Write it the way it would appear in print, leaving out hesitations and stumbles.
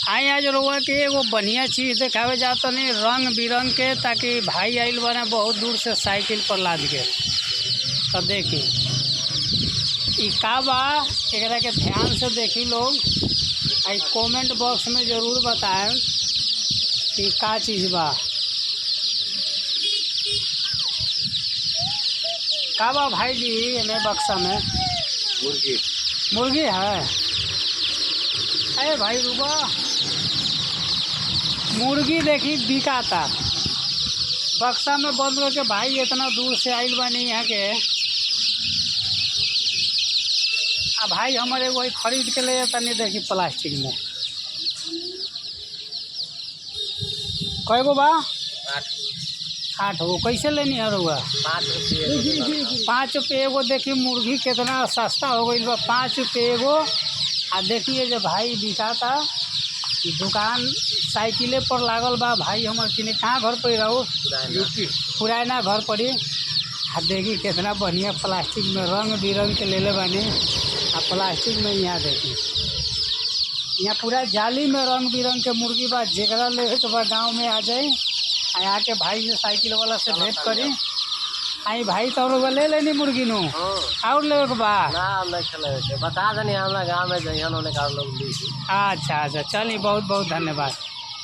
आई आज रउआ के एगो बढ़िया चीज़ देखावे जाता नहीं रंग बिरंग के, ताकि भाई आइल बने बहुत दूर से साइकिल पर लाद के। तो देखी ई का बा, एकरा के ध्यान से देखी लोग। आई कमेंट बॉक्स में ज़रूर बताएं कि का चीज़ बा। का बा भाई जी एमे बक्सा में? मुर्गी। मुर्गी है? अरे भाई रुबा, मुर्गी देखी बिकाता बक्सा में बंद करके। भाई इतना दूर से आइल बानी यहाँ के। आ भाई हमारे वही खरीद के ले जाता नहीं, देखी प्लास्टिक में। कै गो बा? 8 गो। कैसे लेनी है रुआ? 5 रुपये। 5 रुपये एगो। देखी मुर्गी कितना सस्ता हो गई बा, 5 रुपये एगो। आ देखिए जो भाई बिकाता, दुकान साइकिले पर लागल बा। भाई हमार किने कहाँ घर पर रहो? पुराना घर पड़ी। आ देखी कितना बढ़िया प्लास्टिक में रंग बिरंग के लेले बानी। आ प्लास्टिक में यहाँ देखी, यहाँ पूरा जाली में रंग बिरंग के मुर्गी बा। जेकरा लेवे के बा गाँव में आ जाए, आके भाई से साइकिल वाला से भेंट करी। आई भाई तो ले लेनी मुर्गी नु और लेवे के बा? ना नहीं चले, बता देनी हमरा गाँव में जइहन होने का लोग। अच्छा अच्छा, चलिए बहुत बहुत धन्यवाद।